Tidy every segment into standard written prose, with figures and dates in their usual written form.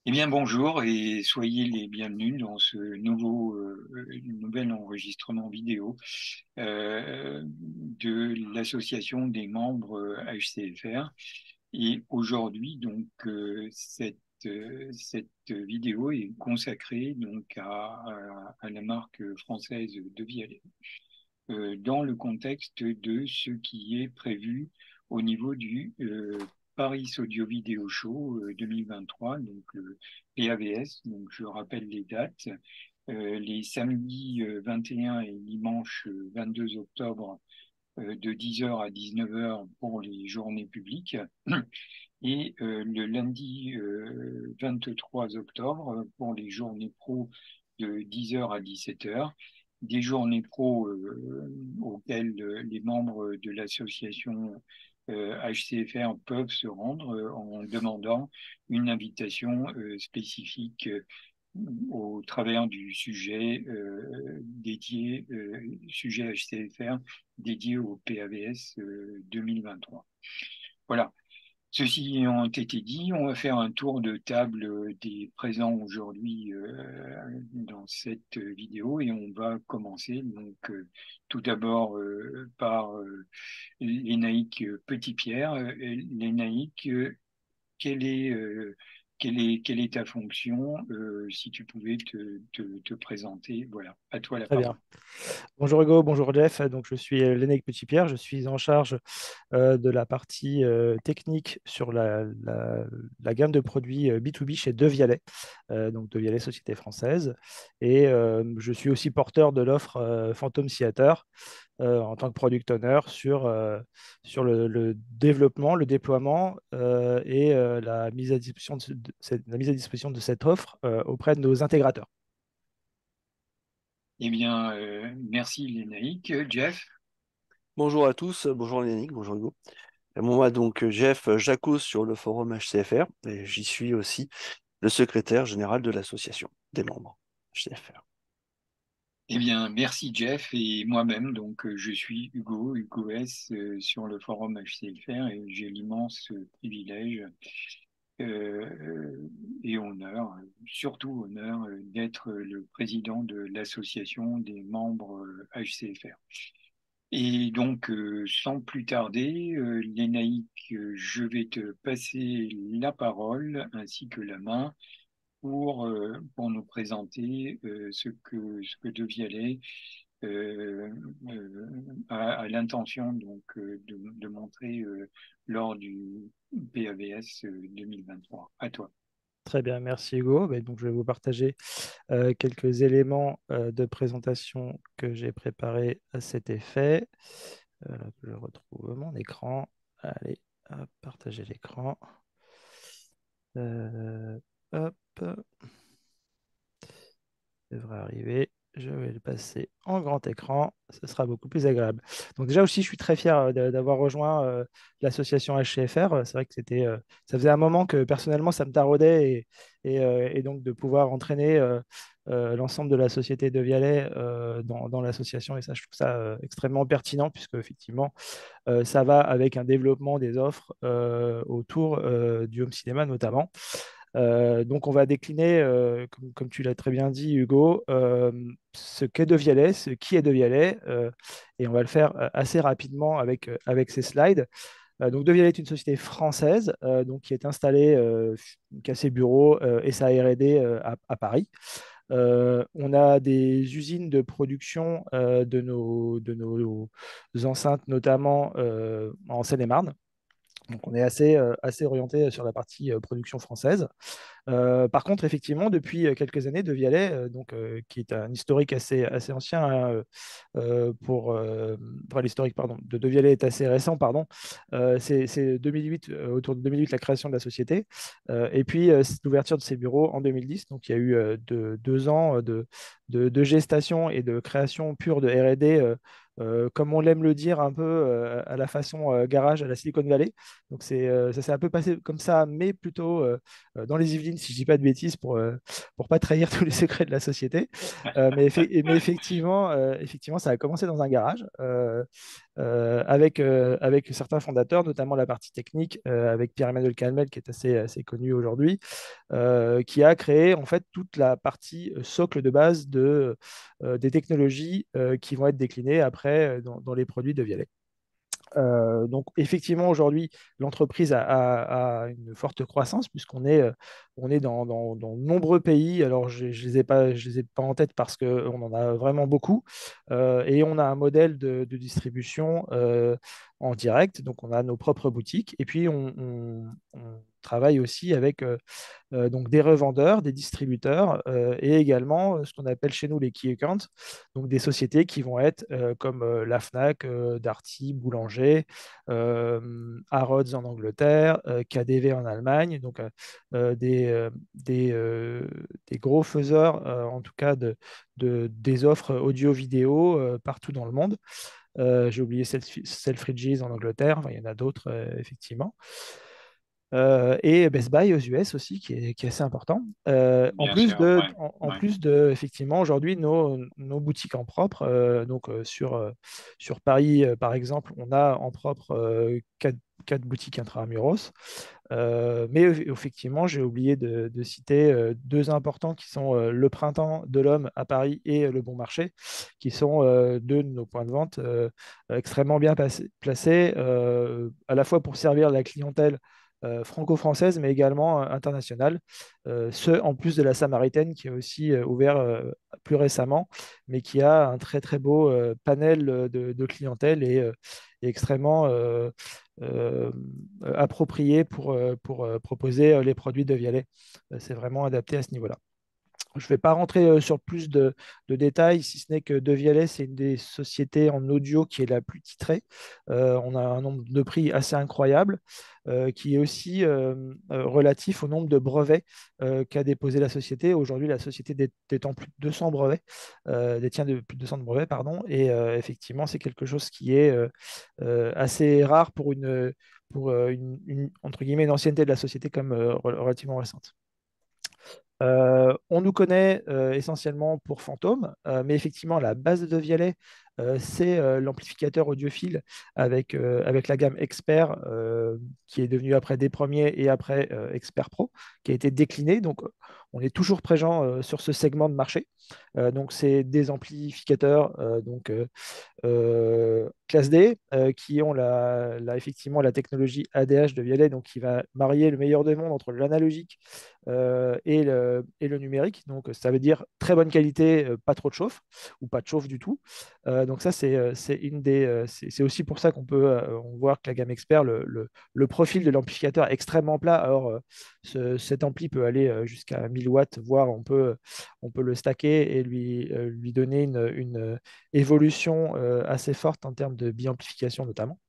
Eh bien, bonjour et soyez les bienvenus dans ce nouvel enregistrement vidéo de l'association des membres HCFR. Et aujourd'hui, donc, cette vidéo est consacrée donc à la marque française de Vialet, dans le contexte de ce qui est prévu au niveau du Paris Audio Video Show 2023, donc PAVS. Donc je rappelle les dates. Les samedis 21 et dimanche 22 octobre de 10h à 19h pour les journées publiques et le lundi 23 octobre pour les journées pro de 10h à 17h, des journées pro auxquelles les membres de l'association HCFR peuvent se rendre en demandant une invitation spécifique au travers du sujet HCFR dédié au PAVS 2023. Voilà. Ceci ayant été dit, on va faire un tour de table des présents aujourd'hui dans cette vidéo et on va commencer donc tout d'abord par Lénaïque Petit-Pierre. Lénaïque, quelle est, euh, quelle est ta fonction? Si tu pouvais te présenter, voilà, à toi la Très bien. parole. Bonjour Hugo, bonjour Jeff. Donc, je suis Lénèque Petit-Pierre. Je suis en charge de la partie technique sur la gamme de produits B2B chez Devialet, donc Devialet Société Française. Et je suis aussi porteur de l'offre Phantom Theater en tant que product owner sur le développement, le déploiement et la mise à disposition la mise à disposition de cette offre auprès de nos intégrateurs. Eh bien, merci Lénaïque. Jeff? Bonjour à tous, bonjour Yannick, bonjour Hugo. Et moi donc Jeff Jacot sur le forum HCFR et j'y suis aussi le secrétaire général de l'association des membres HCFR. Eh bien, merci Jeff et moi-même. Donc, je suis Hugo S sur le forum HCFR et j'ai l'immense privilège et honneur, surtout honneur, d'être le président de l'association des membres HCFR. Et donc, sans plus tarder, Lénaïque, je vais te passer la parole ainsi que la main pour nous présenter ce que Devialet a l'intention donc de montrer lors du PAVS 2023. À toi. Très bien, merci Hugo. Donc, je vais vous partager quelques éléments de présentation que j'ai préparés à cet effet. Là, que je retrouve mon écran. Allez, hop, partager l'écran. Hop, ça devrait arriver. Je vais le passer en grand écran. Ce sera beaucoup plus agréable. Donc déjà aussi, je suis très fier d'avoir rejoint l'association HCFR. C'est vrai que ça faisait un moment que personnellement, ça me taraudait et donc de pouvoir entraîner l'ensemble de la société de Vialet dans l'association. Et ça, je trouve ça extrêmement pertinent puisque effectivement, ça va avec un développement des offres autour du home cinéma notamment. Donc, on va décliner, comme tu l'as très bien dit, Hugo, ce qu'est Devialet, ce qui est Devialet, et on va le faire assez rapidement avec ces slides. Donc, Devialet est une société française donc, qui est installée, qui a ses bureaux et sa R&D à Paris. On a des usines de production de nos enceintes, notamment en Seine-et-Marne. Donc, on est assez orienté sur la partie production française. Par contre, effectivement, depuis quelques années, De Vialet, qui est un historique assez ancien, hein, enfin, l'historique pardon, de Vialet est assez récent, pardon. C'est 2008, autour de 2008, la création de la société, et puis c'est l'ouverture de ses bureaux en 2010. Donc, il y a eu 2 ans de gestation et de création pure de R&D. Comme on l'aime le dire, un peu à la façon garage à la Silicon Valley. Donc, ça s'est un peu passé comme ça, mais plutôt dans les Yvelines LinkedIn, si je ne dis pas de bêtises, pour ne pas trahir tous les secrets de la société. Mais effectivement, ça a commencé dans un garage. Avec certains fondateurs, notamment la partie technique, avec Pierre-Emmanuel Calmel, qui est assez connu aujourd'hui, qui a créé en fait toute la partie socle de base des technologies qui vont être déclinées après dans les produits de Vialet. Donc effectivement, aujourd'hui, l'entreprise a une forte croissance puisqu'on est dans de nombreux pays. Alors, je ne les ai pas en tête parce qu'on en a vraiment beaucoup. Et on a un modèle de distribution en direct. Donc, on a nos propres boutiques. Et puis, on travaille aussi avec donc des revendeurs, des distributeurs et également ce qu'on appelle chez nous les key accounts, donc des sociétés qui vont être comme la Fnac, Darty, Boulanger, Harrods en Angleterre, KaDeWe en Allemagne, donc des gros faiseurs en tout cas des offres audio-vidéo partout dans le monde. J'ai oublié Selfridges en Angleterre, enfin, il y en a d'autres effectivement. Et Best Buy aux US aussi, qui est assez important. En Bien plus sûr, de, ouais, en ouais. plus de, effectivement, aujourd'hui, nos boutiques en propre, donc sur Paris, par exemple, on a en propre quatre boutiques intramuros. Mais effectivement, j'ai oublié de citer deux importants qui sont le Printemps de l'Homme à Paris et le Bon Marché, qui sont deux de nos points de vente extrêmement bien placés, à la fois pour servir la clientèle franco-française, mais également internationale. Ce, en plus de la Samaritaine, qui est aussi ouvert plus récemment, mais qui a un très très beau panel de clientèle et extrêmement euh, approprié pour proposer les produits de Vialet. C'est vraiment adapté à ce niveau-là. Je ne vais pas rentrer sur plus de détails, si ce n'est que De Vialet, c'est une des sociétés en audio qui est la plus titrée. On a un nombre de prix assez incroyable, qui est aussi relatif au nombre de brevets qu'a déposé la société. Aujourd'hui, la société détient plus de 200 brevets, plus de 200 brevets, pardon, et effectivement, c'est quelque chose qui est assez rare pour entre guillemets, une ancienneté de la société comme relativement récente. On nous connaît essentiellement pour Fantôme, mais effectivement, la base de Vialet, c'est l'amplificateur audiophile avec la gamme Expert, qui est devenue après des premiers et après Expert Pro, qui a été décliné. Donc, on est toujours présent sur ce segment de marché. Donc, c'est des amplificateurs classe D, qui ont effectivement la technologie ADH de Vialet, donc qui va marier le meilleur des mondes entre l'analogique et le numérique. Donc, ça veut dire très bonne qualité, pas trop de chauffe, ou pas de chauffe du tout. Donc, ça, c'est aussi pour ça on voit que la gamme Expert, le profil de l'amplificateur est extrêmement plat. Alors, cet ampli peut aller jusqu'à 1000 watts, voire on peut le stacker et lui donner une évolution assez forte en termes de biamplification notamment.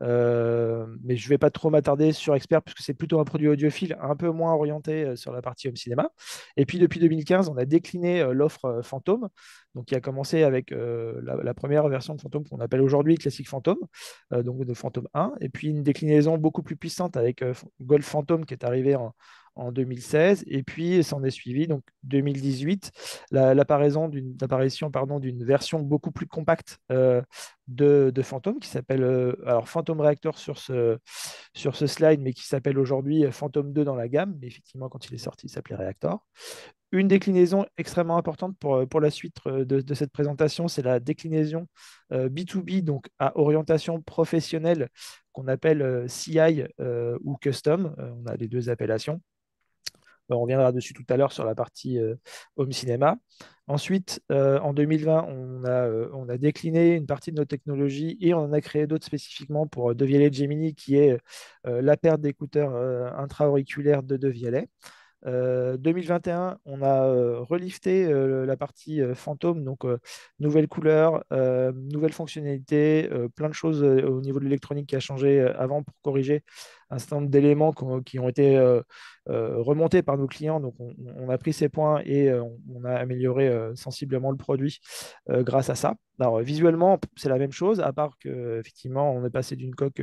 Mais je ne vais pas trop m'attarder sur Expert puisque c'est plutôt un produit audiophile un peu moins orienté sur la partie home cinéma. Et puis depuis 2015, on a décliné l'offre Phantom, donc qui a commencé avec la première version de Phantom qu'on appelle aujourd'hui Classic Phantom, donc de Phantom 1, et puis une déclinaison beaucoup plus puissante avec Gold Phantom qui est arrivé en 2016, et puis s'en est suivi donc 2018 l'apparition d'une version beaucoup plus compacte de Phantom qui s'appelle alors Phantom Reactor sur ce slide, mais qui s'appelle aujourd'hui Phantom 2 dans la gamme. Mais effectivement, quand il est sorti, il s'appelait Reactor. Une déclinaison extrêmement importante pour la suite de cette présentation, c'est la déclinaison B2B, donc à orientation professionnelle, qu'on appelle CI ou Custom. On a les deux appellations. On reviendra dessus tout à l'heure sur la partie home cinéma. Ensuite, en 2020, on a décliné une partie de nos technologies et on en a créé d'autres spécifiquement pour De Vialet Gemini, qui est la paire d'écouteurs intra-auriculaires de De Vialet. 2021, on a relifté la partie fantôme, donc nouvelle couleur, nouvelle fonctionnalité, plein de choses au niveau de l'électronique qui a changé avant pour corriger un certain nombre d'éléments qui ont été remontés par nos clients. Donc, on a pris ces points et on a amélioré sensiblement le produit grâce à ça. Alors, visuellement, c'est la même chose, à part qu'effectivement, on est passé d'une coque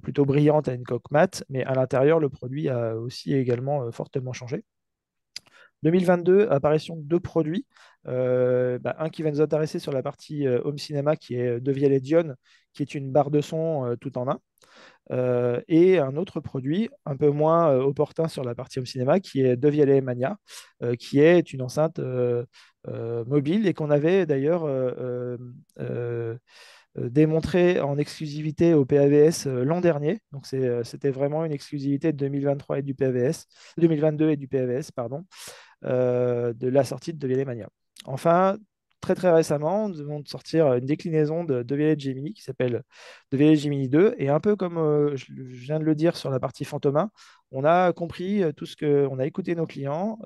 plutôt brillante à une coque mate, mais à l'intérieur, le produit a aussi également fortement changé. 2022, apparition de deux produits. Un qui va nous intéresser sur la partie home cinéma, qui est Deviel et Dion, qui est une barre de son tout en un. Et un autre produit un peu moins opportun sur la partie home cinéma, qui est Deviel et Mania, qui est une enceinte mobile et qu'on avait d'ailleurs démontré en exclusivité au PAVS l'an dernier. Donc c'était vraiment une exclusivité de 2023 et du PAVS, 2022 et du PAVS, pardon, de la sortie de Devielle Mania. Enfin, très très récemment, nous venons de sortir une déclinaison de Devielle Gemini qui s'appelle Devielle Gemini 2. Et un peu comme je viens de le dire sur la partie Fantôma, on a compris tout ce que on a écouté nos clients.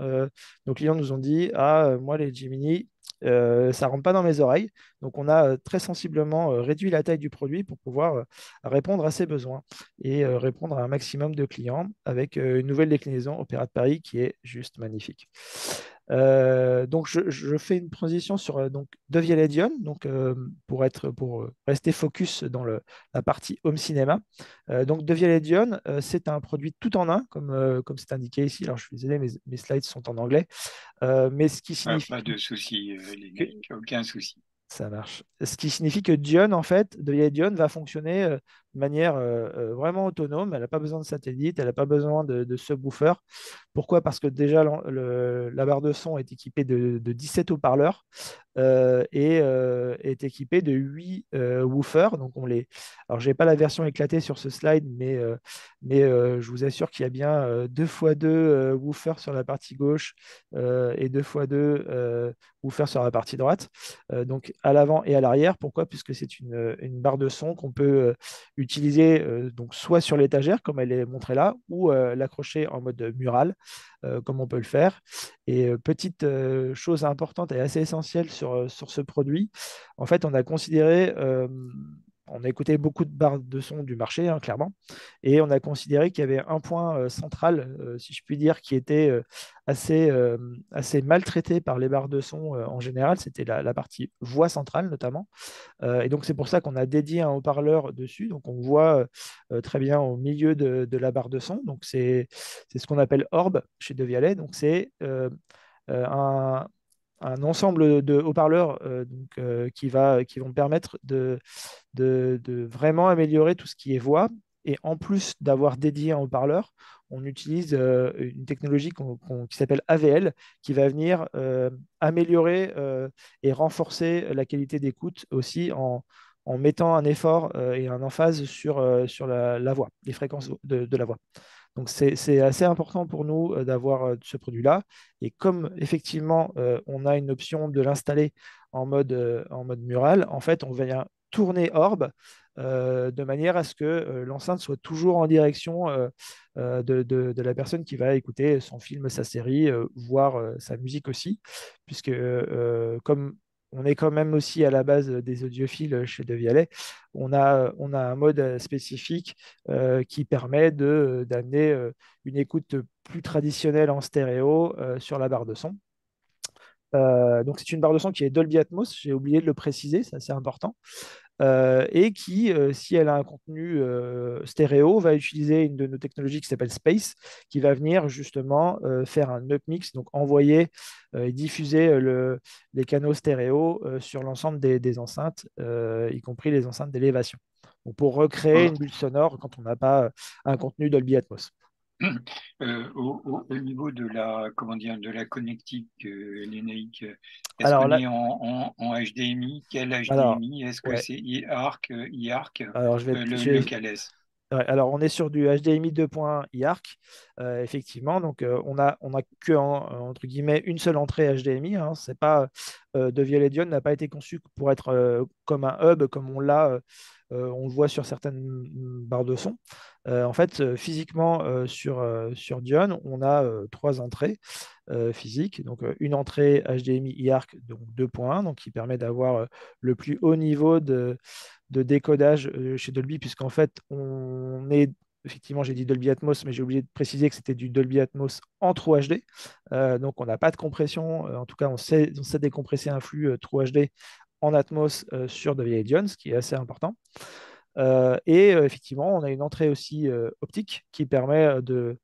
Nos clients nous ont dit, ah, moi les Gemini, ça rentre pas dans mes oreilles. Donc on a très sensiblement réduit la taille du produit pour pouvoir répondre à ses besoins et répondre à un maximum de clients avec une nouvelle déclinaison Opéra de Paris qui est juste magnifique. Donc je fais une transition sur donc Devielle et Dion, donc pour rester focus dans la partie home cinéma. Donc Devielle et Dion, c'est un produit tout en un, comme c'est indiqué ici. Alors je suis désolé, mes slides sont en anglais, mais ce qui signifie Pas de souci, que, Lénaïque, aucun souci. ça marche. Ce qui signifie que Dion, en fait, de Dion va fonctionner de manière vraiment autonome. Elle n'a pas besoin de satellite, elle n'a pas besoin de subwoofer. Pourquoi? Parce que déjà, la barre de son est équipée de 17 haut-parleurs et est équipée de 8 woofers. Donc alors, je n'ai pas la version éclatée sur ce slide, mais je vous assure qu'il y a bien 2x2 woofers sur la partie gauche et 2x2 woofers sur la partie droite. Donc à l'avant et à l'arrière. Pourquoi? Puisque c'est une barre de son qu'on peut utiliser donc soit sur l'étagère, comme elle est montrée là, ou l'accrocher en mode mural, comme on peut le faire. Et petite chose importante et assez essentielle sur ce produit, en fait, on a écouté beaucoup de barres de son du marché, hein, clairement, et on a considéré qu'il y avait un point central, si je puis dire, qui était assez maltraité par les barres de son en général, c'était la partie voix centrale notamment. Et donc c'est pour ça qu'on a dédié un haut-parleur dessus, donc on voit très bien au milieu de la barre de son. Donc c'est ce qu'on appelle Orb chez Devialet. Donc c'est euh, un, un ensemble de haut-parleurs qui vont permettre de vraiment améliorer tout ce qui est voix. Et en plus d'avoir dédié un haut-parleur, on utilise une technologie qui s'appelle AVL, qui va venir améliorer et renforcer la qualité d'écoute aussi en mettant un effort et un emphase sur la voix, les fréquences de la voix. Donc c'est assez important pour nous d'avoir ce produit-là. Et comme effectivement on a une option de l'installer en mode mural, en fait on vient tourner Orb de manière à ce que l'enceinte soit toujours en direction de la personne qui va écouter son film, sa série, voire sa musique aussi, puisque comme on est quand même aussi à la base des audiophiles chez Devialet, on a un mode spécifique qui permet d'amener une écoute plus traditionnelle en stéréo sur la barre de son. Donc c'est une barre de son qui est Dolby Atmos, j'ai oublié de le préciser, c'est assez important, et qui, si elle a un contenu stéréo, va utiliser une de nos technologies qui s'appelle Space, qui va venir justement faire un upmix, donc envoyer et diffuser les canaux stéréo sur l'ensemble des enceintes, y compris les enceintes d'élévation. Donc pour recréer une bulle sonore quand on n'a pas un contenu Dolby Atmos. Au niveau de la, comment dire, de la connectique, Lénaïque, est-ce Alors qu'on là, est en HDMI? Quel alors, HDMI? Est-ce que ouais, c'est IARC, IARC, alors lequel est-ce? ouais, alors, on est sur du HDMI 2.1 IARC, effectivement. Donc, on a que, entre guillemets, une seule entrée HDMI. Hein. C'est pas, Devialet Dion n'a pas été conçu pour être comme un hub, comme on le voit sur certaines barres de son. En fait, physiquement, sur Dion, on a trois entrées physiques. Donc, une entrée HDMI IARC, donc 2.1, donc qui permet d'avoir le plus haut niveau de décodage chez Dolby, puisqu'en fait, on est effectivement, j'ai dit Dolby Atmos, mais j'ai oublié de préciser que c'était du Dolby Atmos en True HD. Donc, on n'a pas de compression. En tout cas, on sait décompresser un flux True HD en Atmos sur Dolby Audience, ce qui est assez important. Effectivement, on a une entrée aussi optique qui permet de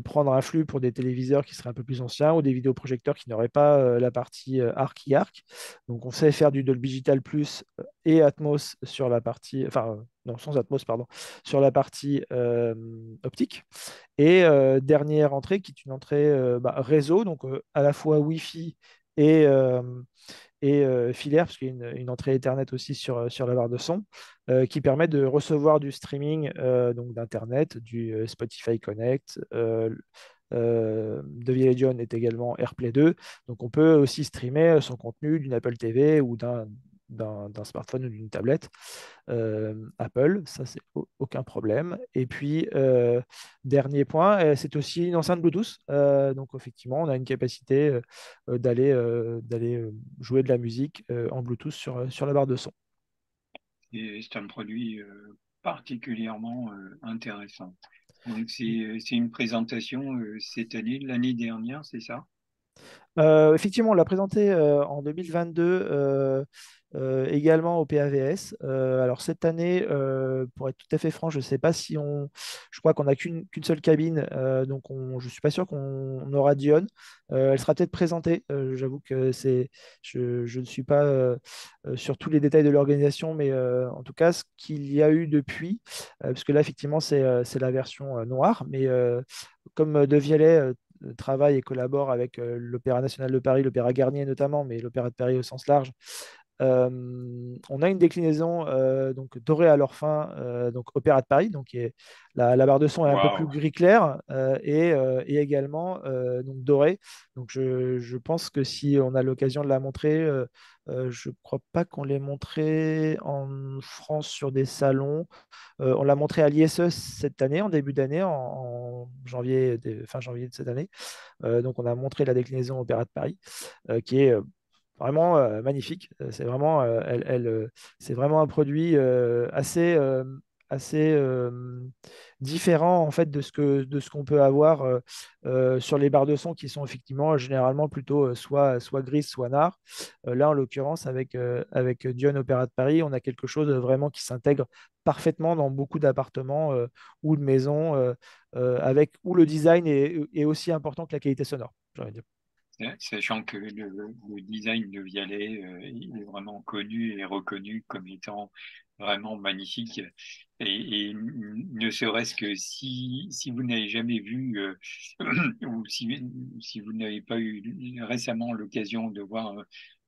prendre un flux pour des téléviseurs qui seraient un peu plus anciens ou des vidéoprojecteurs qui n'auraient pas la partie ARC IARC. Donc, on sait faire du Dolby Digital Plus et Atmos sur la partie, enfin, non, sans Atmos, pardon, sur la partie optique. Et dernière entrée qui est une entrée réseau, donc à la fois Wi-Fi et, filaire, parce qu'il y a une entrée Ethernet aussi sur la barre de son, qui permet de recevoir du streaming donc d'Internet, du Spotify Connect. De Audion est également AirPlay 2. Donc on peut aussi streamer son contenu d'une Apple TV ou d'un smartphone ou d'une tablette Apple, ça c'est aucun problème. Et puis dernier point, c'est aussi une enceinte Bluetooth. Donc effectivement, on a une capacité d'aller jouer de la musique en Bluetooth sur la barre de son. Et c'est un produit particulièrement intéressant. Donc, c'est une présentation cette année, l'année dernière, c'est ça? Effectivement, on l'a présenté en 2022 également au PAVS. Alors cette année, pour être tout à fait franc, je ne sais pas si on. Je crois qu'on n'a qu'une seule cabine, donc je ne suis pas sûr qu'on aura Dion. Elle sera peut-être présentée. J'avoue que je ne suis pas sur tous les détails de l'organisation, mais en tout cas, ce qu'il y a eu depuis, parce que là, effectivement, c'est la version noire, mais comme De Vialet travaille et collabore avec l'Opéra national de Paris, l'Opéra Garnier notamment, mais l'Opéra de Paris au sens large. On a une déclinaison donc dorée à leur fin, donc Opéra de Paris, donc la barre de son est un peu plus Waouh! gris clair et également donc dorée. Donc je pense que si on a l'occasion de la montrer, je ne crois pas qu'on l'ait montrée en France sur des salons. On l'a montré à l'ISE cette année, en début d'année, en janvier, fin janvier de cette année. Donc on a montré la déclinaison Opéra de Paris, qui est vraiment magnifique. C'est vraiment un produit assez différent en fait de ce qu'on peut avoir sur les barres de son qui sont effectivement généralement plutôt soit grises, soit noires. Là, en l'occurrence, avec Dion Opéra de Paris, on a quelque chose vraiment qui s'intègre parfaitement dans beaucoup d'appartements ou de maisons, avec où le design est aussi important que la qualité sonore, j'ai envie de dire. Sachant que le design de Vialet il est vraiment connu et reconnu comme étant vraiment magnifique. Et ne serait-ce que si vous n'avez jamais vu ou si vous n'avez pas eu récemment l'occasion de voir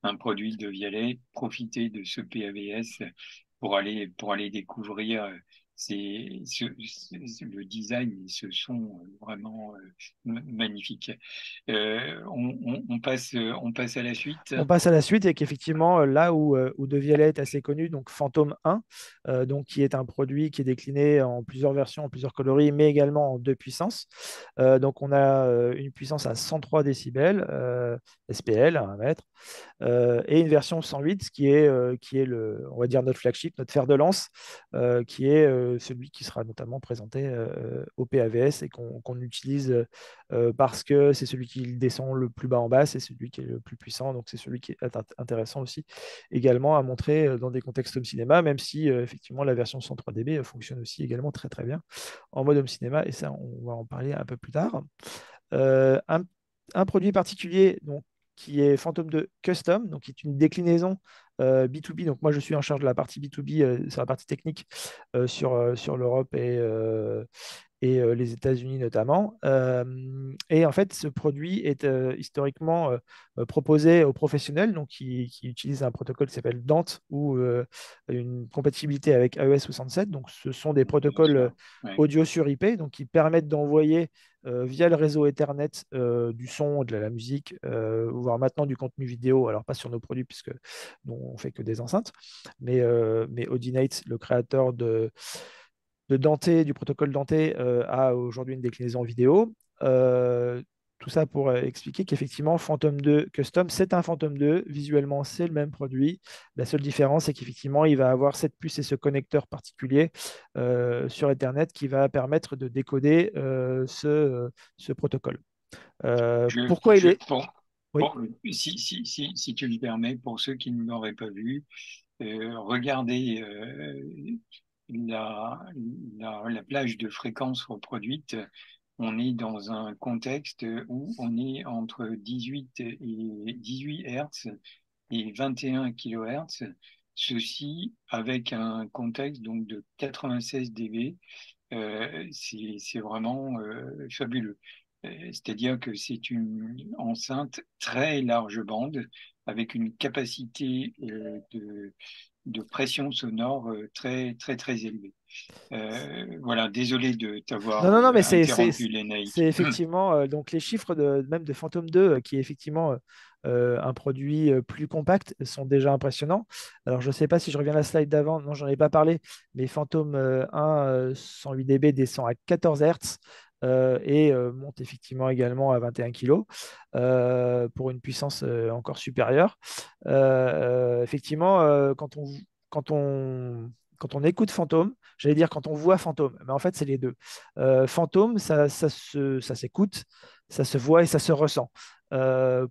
un produit de Vialet, profitez de ce PAVS pour aller découvrir le design et ce son vraiment magnifique. On passe à la suite. On passe à la suite et qu'effectivement, là où De Vialet est assez connu, donc Phantom 1, donc, qui est un produit qui est décliné en plusieurs versions, en plusieurs coloris, mais également en deux puissances. Donc, on a une puissance à 103 décibels, SPL, à 1 mètre, et une version 108, qui est on va dire notre flagship, notre fer de lance, qui est celui qui sera notamment présenté au PAVS et qu'on utilise parce que c'est celui qui descend le plus bas en bas, c'est celui qui est le plus puissant, donc c'est celui qui est intéressant aussi également à montrer dans des contextes home cinéma, même si effectivement la version 103 dB fonctionne aussi également très très bien en mode home cinéma, et ça on va en parler un peu plus tard. Euh, un, un produit particulier donc, qui est Phantom 2 Custom, donc qui est une déclinaison B2B. Donc moi je suis en charge de la partie B2B sur la partie technique sur l'Europe et les États-Unis notamment. Et en fait, ce produit est historiquement proposé aux professionnels donc qui utilisent un protocole qui s'appelle Dante ou une compatibilité avec AES 67. Donc, ce sont des Bien protocoles sûr. Ouais. audio sur IP donc qui permettent d'envoyer via le réseau Ethernet du son, de la musique, voire maintenant du contenu vidéo. Alors, pas sur nos produits puisque nous, on fait que des enceintes, mais Audinate, le créateur de Dante, du protocole Dante, a aujourd'hui une déclinaison vidéo. tout ça pour expliquer qu'effectivement, Phantom 2 Custom, c'est un Phantom 2. Visuellement, c'est le même produit. La seule différence, c'est qu'effectivement, il va avoir cette puce et ce connecteur particulier sur Ethernet qui va permettre de décoder ce protocole. Je, Pourquoi il je, est... Oui. si tu le permets, pour ceux qui ne l'auraient pas vu, regardez la, la plage de fréquences reproduites. On est dans un contexte où on est entre 18 Hertz et 21 kHz. Ceci avec un contexte donc de 96 dB. C'est vraiment fabuleux. C'est-à-dire que c'est une enceinte très large bande avec une capacité de pression sonore très, très, très élevée. Voilà, désolé de Non, t'avoir non, non, mais interrompu, c'est Lénaïque. effectivement donc les chiffres même de Phantom 2, qui est effectivement un produit plus compact, sont déjà impressionnants. Alors, je ne sais pas si je reviens à la slide d'avant, non, j'en ai pas parlé, mais Phantom 1 108 dB descend à 14 Hz et monte effectivement également à 21 kg pour une puissance encore supérieure. Effectivement, quand on, quand on écoute Phantom, j'allais dire quand on voit Fantôme, mais en fait, c'est les deux. Fantôme, ça s'écoute, ça se voit et ça se ressent.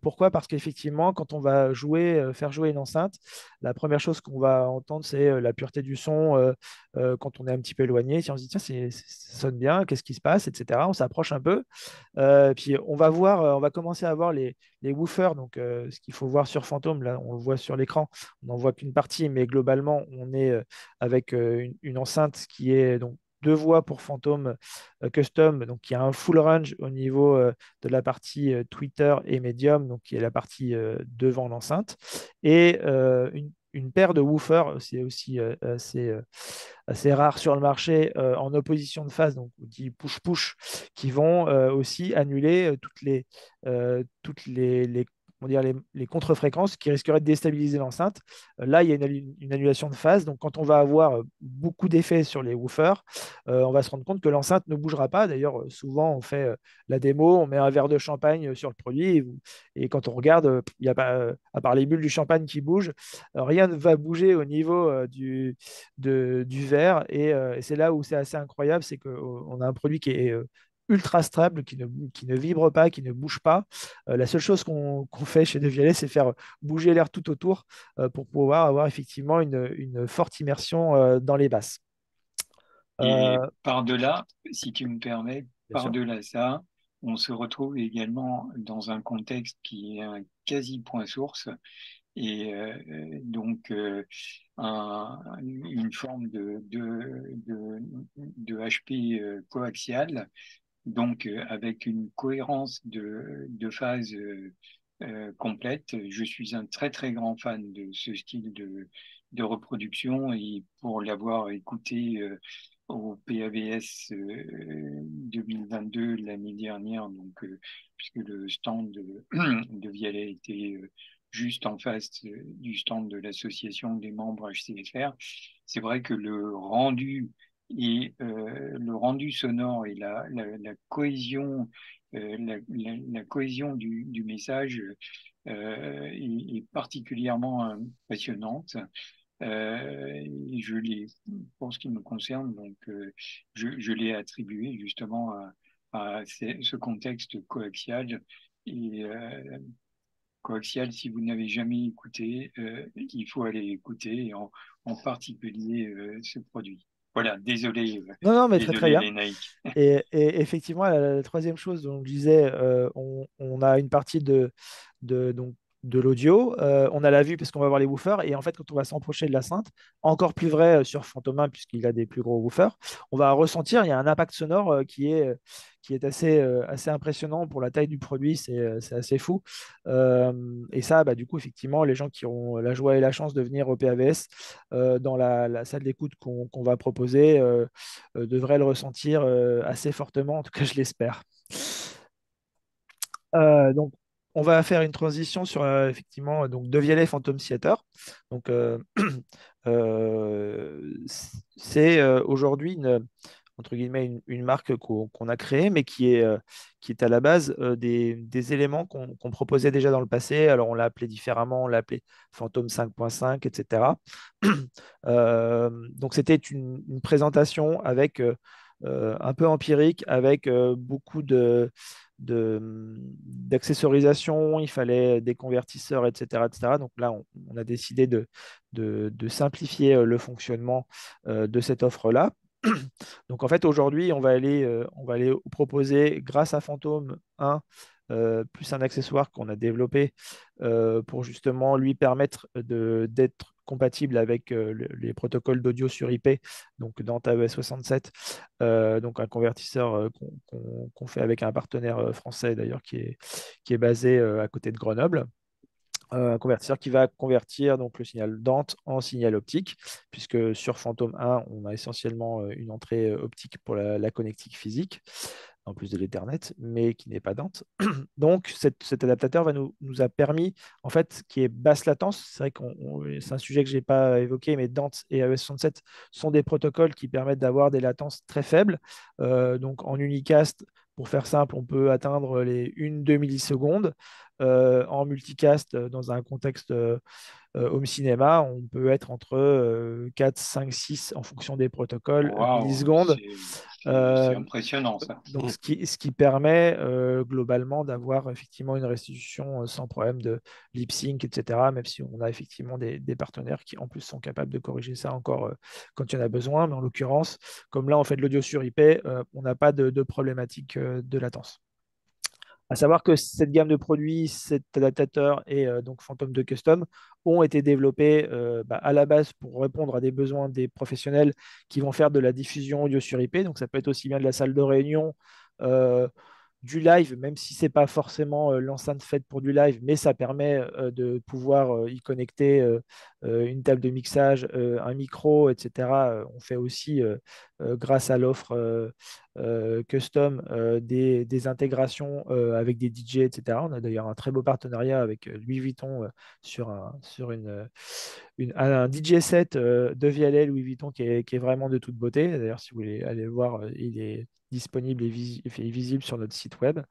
Pourquoi? Parce qu'effectivement, quand on va jouer, faire jouer une enceinte, la première chose qu'on va entendre, c'est la pureté du son quand on est un petit peu éloigné. Si on se dit, tiens, ça sonne bien, qu'est-ce qui se passe, etc. On s'approche un peu. Puis on va voir, on va commencer à voir les woofers. Donc, ce qu'il faut voir sur Phantom, là, on le voit sur l'écran. On n'en voit qu'une partie, mais globalement, on est avec une enceinte qui est donc deux voix pour Phantom Custom, donc qui a un full range au niveau de la partie Twitter et Medium, donc qui est la partie devant l'enceinte, et une paire de woofers, c'est aussi assez rare sur le marché, en opposition de phase, donc dit push-push, qui vont aussi annuler on va dire les contrefréquences qui risqueraient de déstabiliser l'enceinte. Là, il y a une annulation de phase. Donc, quand on va avoir beaucoup d'effets sur les woofers, on va se rendre compte que l'enceinte ne bougera pas. D'ailleurs, souvent, on fait la démo, on met un verre de champagne sur le produit et quand on regarde, il n'y a pas, à part les bulles du champagne qui bougent, rien ne va bouger au niveau du verre. Et c'est là où c'est assez incroyable, c'est qu'on a un produit qui est ultra stable, qui ne vibre pas, qui ne bouge pas. La seule chose qu'on fait chez De Vialet, c'est faire bouger l'air tout autour pour pouvoir avoir effectivement une forte immersion dans les basses. Et Euh, par-delà, si tu me permets, Bien sûr. par-delà ça, on se retrouve également dans un contexte qui est un quasi point source et donc une forme de HP coaxial, donc avec une cohérence de phase complète. Je suis un très très grand fan de ce style de reproduction et pour l'avoir écouté au PAVS 2022 l'année dernière, donc puisque le stand de Vialet était juste en face du stand de l'association des membres HCFR. C'est vrai que le rendu sonore et la cohésion, la cohésion du message est particulièrement passionnante. Et pour ce qui me concerne, donc, je l'ai attribué justement à ce contexte coaxial. Et coaxial, si vous n'avez jamais écouté, il faut aller écouter, et en particulier ce produit. Voilà, désolé, Non, non, mais très très désolé bien. les Nike. Et effectivement, la troisième chose dont je disais, on a une partie donc, de l'audio, on a la vue parce qu'on va voir les woofers, et en fait, quand on va s'approcher de la synth, encore plus vrai sur Fantomin puisqu'il a des plus gros woofers, on va ressentir, il y a un impact sonore qui est assez impressionnant pour la taille du produit, c'est assez fou. Et ça, bah, du coup, effectivement, les gens qui ont la joie et la chance de venir au PAVS dans la salle d'écoute qu'on va proposer devraient le ressentir assez fortement, en tout cas, je l'espère. Donc, on va faire une transition sur effectivement donc De Vialet Phantom Theater. Donc, c'est aujourd'hui entre guillemets, une marque qu'on a créée, mais qui est à la base des éléments qu'on proposait déjà dans le passé. Alors, on l'a appelé différemment, on l'a appelé Phantom 5.5, etc. Donc, c'était une présentation avec un peu empirique, avec beaucoup d'accessorisation, il fallait des convertisseurs, etc., etc. Donc là, on a décidé de simplifier le fonctionnement de cette offre-là. Donc en fait, aujourd'hui, on va aller proposer, grâce à Phantom 1, plus un accessoire qu'on a développé pour justement lui permettre d'être compatible avec les protocoles d'audio sur IP, donc dans AES 67, donc un convertisseur qu'on fait avec un partenaire français d'ailleurs qui est basé à côté de Grenoble. Un convertisseur qui va convertir donc le signal Dante en signal optique, puisque sur Phantom 1, on a essentiellement une entrée optique pour la connectique physique, en plus de l'Ethernet, mais qui n'est pas Dante. Donc, cet adaptateur nous a permis, en fait, qui est basse latence. C'est vrai que c'est un sujet que je n'ai pas évoqué, mais Dante et AES67 sont des protocoles qui permettent d'avoir des latences très faibles. Donc, en unicast, pour faire simple, on peut atteindre les 1-2 millisecondes. En multicast, dans un contexte home cinéma, on peut être entre 4, 5, 6 en fonction des protocoles Waouh, millisecondes. c'est Euh, impressionnant ça. donc, ce qui permet globalement d'avoir effectivement une restitution sans problème de lip sync, etc. Même si on a effectivement des partenaires qui en plus sont capables de corriger ça encore quand il y en a besoin. Mais en l'occurrence, comme là on fait de l'audio sur IP, on n'a pas de problématique de latence. À savoir que cette gamme de produits, cet adaptateur et donc Phantom 2 Custom ont été développés à la base pour répondre à des besoins des professionnels qui vont faire de la diffusion audio sur IP. Donc ça peut être aussi bien de la salle de réunion, euh, du live, même si c'est pas forcément l'enceinte faite pour du live, mais ça permet de pouvoir y connecter une table de mixage, un micro, etc. On fait aussi, grâce à l'offre custom, des intégrations avec des DJ, etc. On a d'ailleurs un très beau partenariat avec Louis Vuitton sur un DJ set de Vialet Louis Vuitton qui est vraiment de toute beauté. D'ailleurs, si vous voulez aller le voir, il est disponible et visible sur notre site web.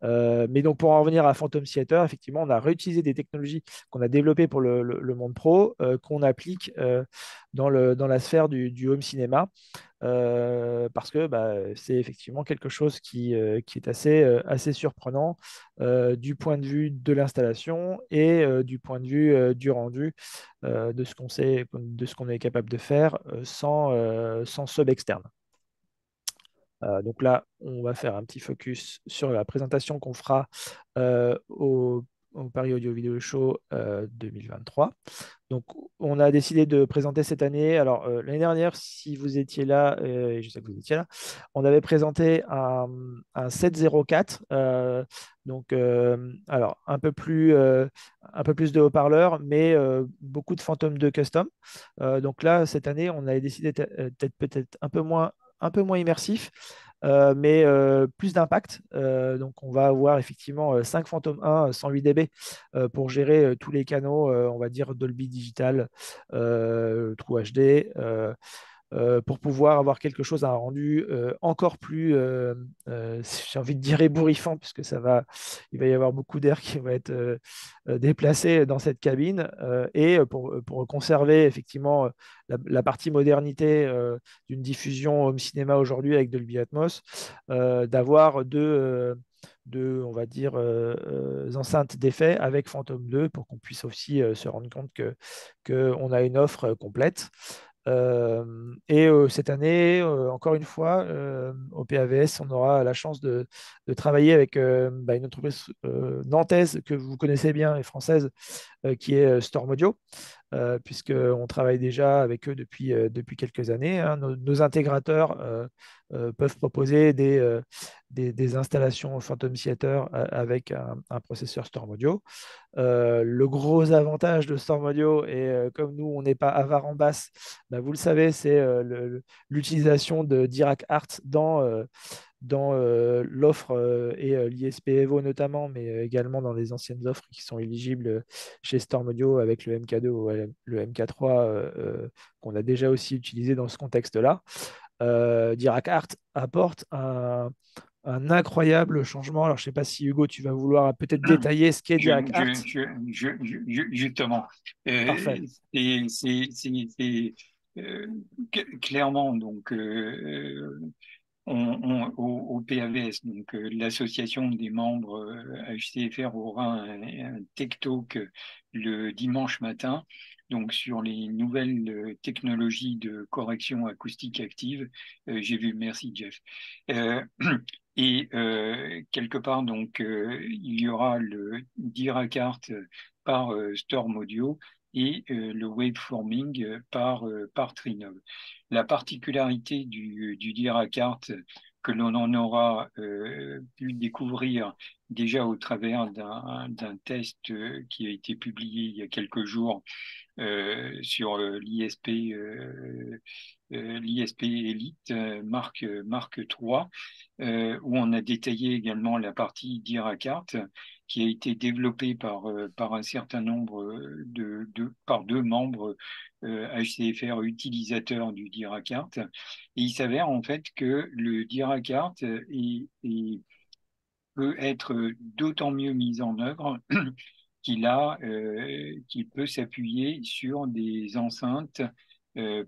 Mais donc, pour en revenir à Phantom Theater, effectivement, on a réutilisé des technologies qu'on a développées pour le monde pro, qu'on applique dans la sphère du home cinéma. Parce que c'est effectivement quelque chose qui est assez surprenant du point de vue de l'installation et du point de vue du rendu de ce qu'on sait, de ce qu'on est capable de faire sans sub externe. Donc là, on va faire un petit focus sur la présentation qu'on fera au Paris Audio Video Show 2023. Donc, on a décidé de présenter cette année. Alors, l'année dernière, si vous étiez là, et je sais que vous étiez là, on avait présenté un 704. Donc, alors, un peu plus de haut-parleurs, mais beaucoup de Phantom 2 custom. Donc là, cette année, on avait décidé d'être peut-être un peu moins immersif, mais plus d'impact. Donc, on va avoir effectivement 5 Phantom 1 108 dB pour gérer tous les canaux, on va dire Dolby Digital, True HD, pour pouvoir avoir quelque chose à un rendu encore plus, j'ai envie de dire ébouriffant, puisque il va y avoir beaucoup d'air qui va être déplacé dans cette cabine, et pour conserver effectivement la partie modernité d'une diffusion home cinéma aujourd'hui avec Dolby Atmos, d'avoir on va dire, enceintes d'effet avec Phantom 2 pour qu'on puisse aussi se rendre compte qu'on a une offre complète. Et cette année, encore une fois, au PAVS, on aura la chance de travailler avec une entreprise nantaise que vous connaissez bien et française, qui est Storm Audio, puisqu'on travaille déjà avec eux depuis quelques années, hein. Nos intégrateurs peuvent proposer des installations Phantom Theater avec un processeur Storm Audio. Le gros avantage de Storm Audio, et comme nous, on n'est pas avare en basse, vous le savez, c'est l'utilisation de Dirac Art dans l'offre et l'ISP Evo notamment, mais également dans les anciennes offres qui sont éligibles chez Storm Audio avec le MK2 ou le MK3 qu'on a déjà aussi utilisé dans ce contexte-là. Dirac Art apporte un incroyable changement. Alors, je ne sais pas si Hugo, tu vas vouloir peut-être détailler ce qu'est Je, Dirac Art. justement, Parfait. c'est clairement donc au PAVS, donc l'association des membres HCFR aura un Tech Talk le dimanche matin, donc sur les nouvelles technologies de correction acoustique active. J'ai vu, merci Jeff. Euh, et quelque part, donc, il y aura le Diracart par Storm Audio et le waveforming par Trinov. La particularité du Diracart que l'on en aura pu découvrir déjà au travers d'un test qui a été publié il y a quelques jours sur l'ISP Elite Mark 3, où on a détaillé également la partie Diracart qui a été développée par un certain nombre par deux membres HCFR utilisateurs du Diracart. Et il s'avère en fait que le Diracart peut être d'autant mieux mis en œuvre qu'il peut s'appuyer sur des enceintes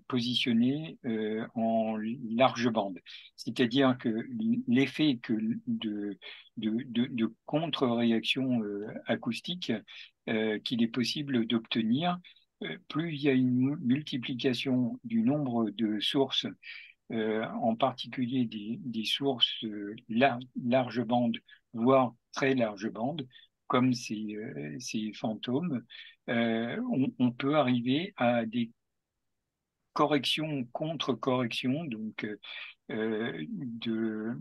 positionnées en large bande. C'est-à-dire que l'effet de contre-réaction acoustique qu'il est possible d'obtenir, plus il y a une multiplication du nombre de sources en particulier des sources large bande, voire très large bande, comme ces fantômes, on peut arriver à des corrections contre-corrections, donc de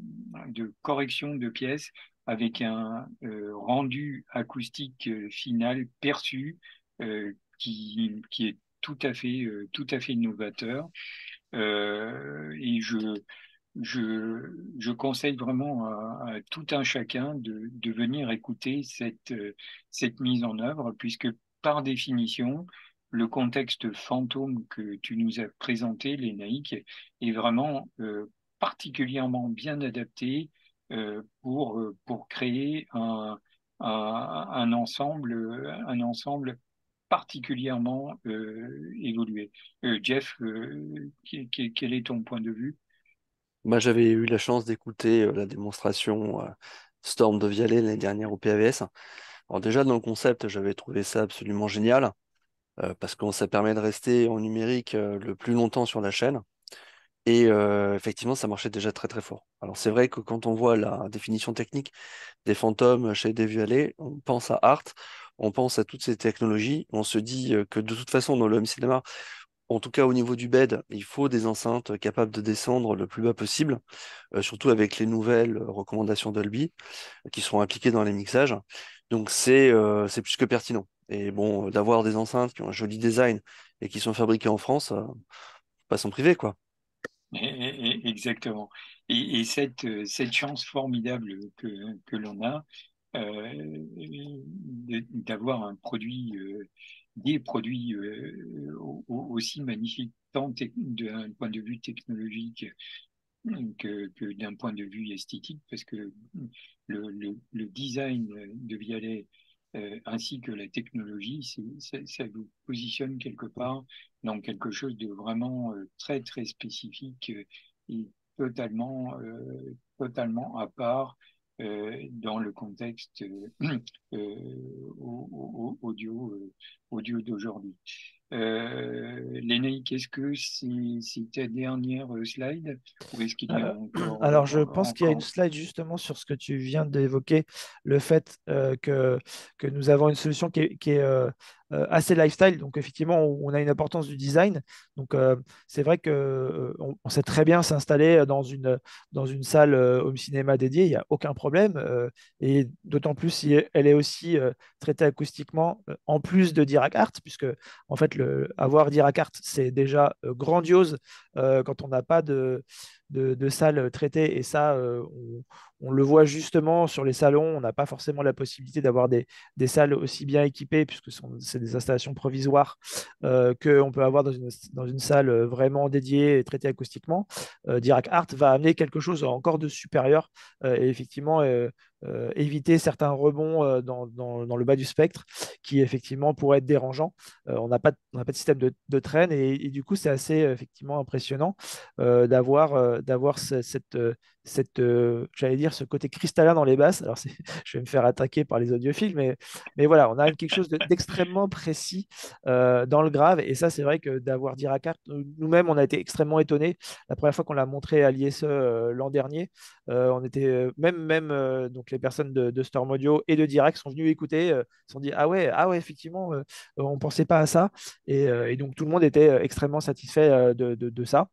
correction de pièces avec un rendu acoustique final perçu qui est tout à fait novateur. Et je conseille vraiment à tout un chacun de venir écouter cette mise en œuvre, puisque par définition, le contexte fantôme que tu nous as présenté, Lénaïque, est vraiment particulièrement bien adapté pour créer un ensemble particulièrement évolué. Jeff, quel est ton point de vue? Moi, j'avais eu la chance d'écouter la démonstration Storm de Vialet l'année dernière au PAVS. Alors déjà, dans le concept, j'avais trouvé ça absolument génial parce que ça permet de rester en numérique le plus longtemps sur la chaîne. Et effectivement, ça marchait déjà très très fort. Alors c'est vrai que quand on voit la définition technique des fantômes chez Devialet, on pense à Art, on pense à toutes ces technologies, on se dit que de toute façon, dans le home cinéma, en tout cas au niveau du bed, il faut des enceintes capables de descendre le plus bas possible, surtout avec les nouvelles recommandations Dolby qui seront appliquées dans les mixages. Donc c'est plus que pertinent. Et bon, d'avoir des enceintes qui ont un joli design et qui sont fabriquées en France, pas s'en priver, quoi. Exactement. Et cette chance formidable que l'on a d'avoir un produit, des produits aussi magnifiques, tant d'un point de vue technologique que d'un point de vue esthétique, parce que le design de Vialet ainsi que la technologie, ça vous positionne quelque part dans quelque chose de vraiment très, très spécifique et totalement à part dans le contexte audio d'aujourd'hui. Lénaïque, est-ce que c'est ta dernière slide ou est-ce qu'il y a Alors, je pense qu'il y a une encore... slide justement sur ce que tu viens d'évoquer, le fait que nous avons une solution qui est assez lifestyle. Donc, effectivement, on a une importance du design. Donc, c'est vrai qu'on sait très bien s'installer dans une salle home cinéma dédiée. Il n'y a aucun problème. Et d'autant plus si elle est aussi traitée acoustiquement, en plus de Dirac Art, puisque, en fait, avoir Dirac Art, c'est déjà grandiose quand on n'a pas de salles traitées. Et ça, on le voit justement sur les salons. On n'a pas forcément la possibilité d'avoir des salles aussi bien équipées, puisque c'est des installations provisoires qu'on peut avoir dans une salle vraiment dédiée et traitée acoustiquement. Dirac Art va amener quelque chose encore de supérieur et effectivement éviter certains rebonds dans le bas du spectre qui effectivement pourraient être dérangeants. On n'a pas de système de traîne et du coup c'est assez effectivement impressionnant d'avoir j'allais dire ce côté cristallin dans les basses. Alors je vais me faire attaquer par les audiophiles, mais voilà, on a quelque chose d'extrêmement précis dans le grave. Et ça, c'est vrai que d'avoir Dirac Art, nous-mêmes, on a été extrêmement étonnés. La première fois qu'on l'a montré à l'ISE l'an dernier, on était donc les personnes de Storm Audio et de Dirac sont venus écouter, se sont dit ah ouais, effectivement, on pensait pas à ça. Et donc tout le monde était extrêmement satisfait de ça.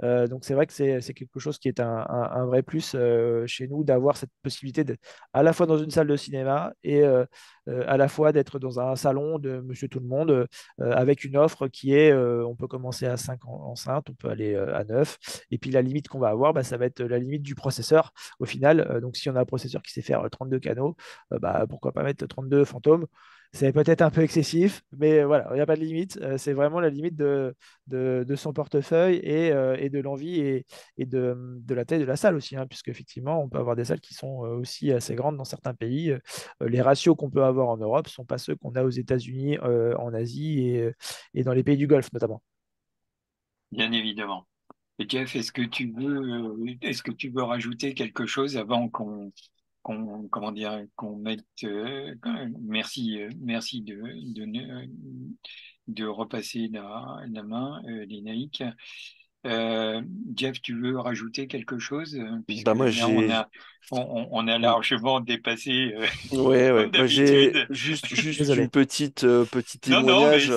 Donc c'est vrai que c'est quelque chose qui est un vrai plus chez nous d'avoir cette possibilité d'être à la fois dans une salle de cinéma et à la fois d'être dans un salon de Monsieur Tout le Monde avec une offre qui est, on peut commencer à 5 enceintes, on peut aller à 9. Et puis la limite qu'on va avoir, bah, ça va être la limite du processeur au final. Donc si on a un processeur qui sait faire 32 canaux, bah, pourquoi pas mettre 32 fantômes. C'est peut-être un peu excessif, mais voilà, il n'y a pas de limite. C'est vraiment la limite de son portefeuille et de l'envie et de la taille de la salle aussi, hein, puisque effectivement, on peut avoir des salles qui sont aussi assez grandes dans certains pays. Les ratios qu'on peut avoir en Europe ne sont pas ceux qu'on a aux États-Unis, en Asie et dans les pays du Golfe notamment. Bien évidemment. Et Jeff, est-ce que tu veux rajouter quelque chose avant comment dire, qu'on mette, merci de repasser la main, Lénaïque. Euh, Jeff, tu veux rajouter quelque chose? Puisque Bah moi là, j'ai on a largement dépassé, ouais ouais comme moi j'ai d'habitude. juste une Désolé. petite petit Non, non, mais témoignage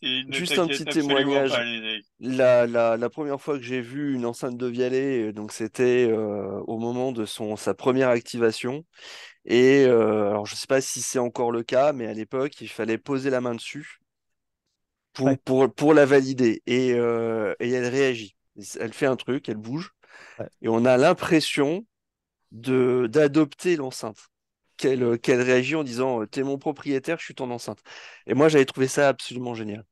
ne juste un petit t'inquiète absolument témoignage. pas, Lénaïque. La première fois que j'ai vu une enceinte de Vialet, donc c'était au moment de sa première activation. Et alors je sais pas si c'est encore le cas, mais à l'époque il fallait poser la main dessus Ouais, pour la valider et elle réagit. Elle fait un truc, elle bouge ouais. et on a l'impression de d'adopter l'enceinte. Qu'elle réagit en disant t'es mon propriétaire, je suis ton enceinte. Et moi j'avais trouvé ça absolument génial.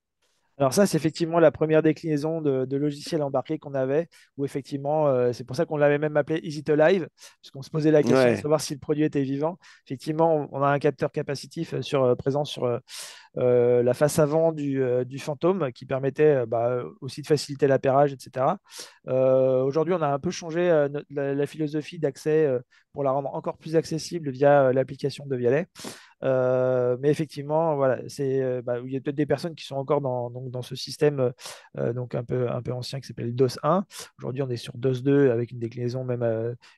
Alors ça, c'est effectivement la première déclinaison de logiciels embarqués qu'on avait, où effectivement, c'est pour ça qu'on l'avait même appelé Is It Alive, puisqu'on se posait la question de Ouais, savoir si le produit était vivant. Effectivement, on a un capteur capacitif présent sur la face avant du fantôme qui permettait aussi de faciliter l'appairage, etc. Aujourd'hui, on a un peu changé la philosophie d'accès pour la rendre encore plus accessible via l'application de Vialet. Mais effectivement, voilà, il y a peut-être des personnes qui sont encore dans ce système donc un peu ancien qui s'appelle DOS 1. Aujourd'hui, on est sur DOS 2 avec une déclinaison, même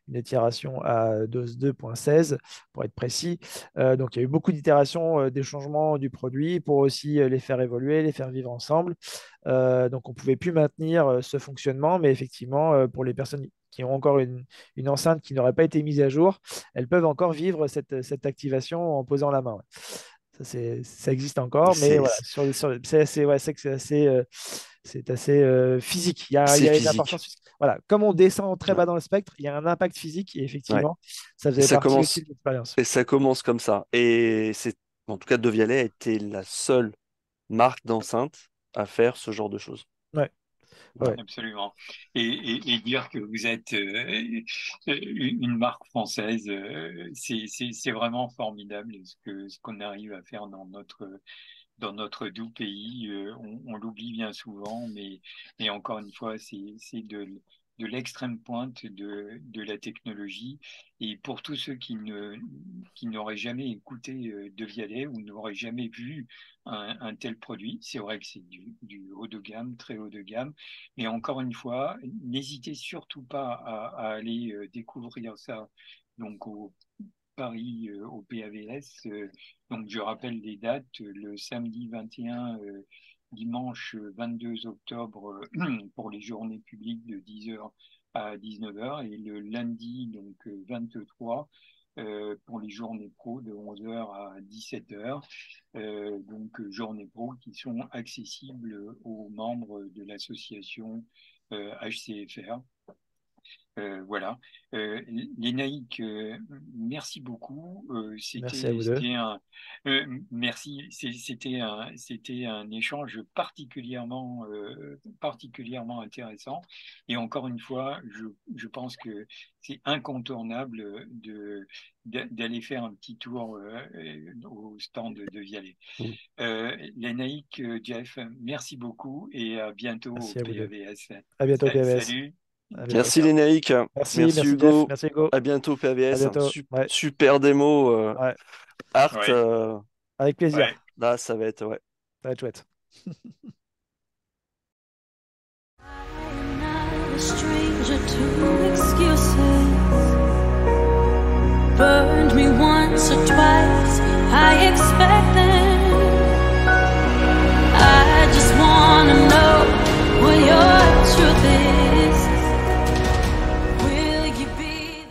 une itération à DOS 2.16 pour être précis. Donc, il y a eu beaucoup d'itérations, des changements du produit pour aussi les faire évoluer, les faire vivre ensemble. Donc, on ne pouvait plus maintenir ce fonctionnement, mais effectivement, pour les personnes qui ont encore une enceinte qui n'aurait pas été mise à jour, elles peuvent encore vivre cette activation en posant la main. Ouais. Ça existe encore, mais c'est voilà, c'est assez, ouais, c'est que c'est assez physique. Il c'est y a une physique. importance physique. Voilà, comme on descend très Ouais. bas dans le spectre, il y a un impact physique et Ouais. effectivement, ça Et faisait ça partie aussi commence de l'expérience. et ça commence comme ça. Et c'est en tout cas Devialet a été la seule marque d'enceinte à faire ce genre de choses. Ouais, ouais. Absolument. Et dire que vous êtes une marque française, c'est vraiment formidable ce qu'on arrive à faire dans notre doux pays. On l'oublie bien souvent, mais encore une fois, c'est de l'extrême pointe de la technologie. Et pour tous ceux qui n'auraient jamais écouté De Vialet ou n'auraient jamais vu un tel produit, c'est vrai que c'est du haut de gamme, très haut de gamme. Mais encore une fois, n'hésitez surtout pas à aller découvrir ça. Donc au Paris au PAVS. Donc je rappelle les dates, le samedi 21, dimanche 22 octobre pour les journées publiques de 10h à 19h et le lundi donc 23 pour les journées pro de 11h à 17h. Donc journées pro qui sont accessibles aux membres de l'association HCFR. Voilà. Lénaïque, merci beaucoup. Merci à vous deux. C'était un échange particulièrement intéressant. Et encore une fois, je pense que c'est incontournable d'aller faire un petit tour au stand de Vialet. Lénaïque, Jeff, merci beaucoup et à bientôt au Merci à vous deux. PAVS. À bientôt au PAVS. Salut. À bientôt. Merci Lénaïque. Merci Jeff. Hugo. Merci Hugo. À bientôt À PAVS. bientôt. Ouais. Super démo. Ouais. Art. Ouais. Avec plaisir. Ouais. Là, ça va être Ça va être chouette. A stranger to excuses, burned me once or twice. I expect that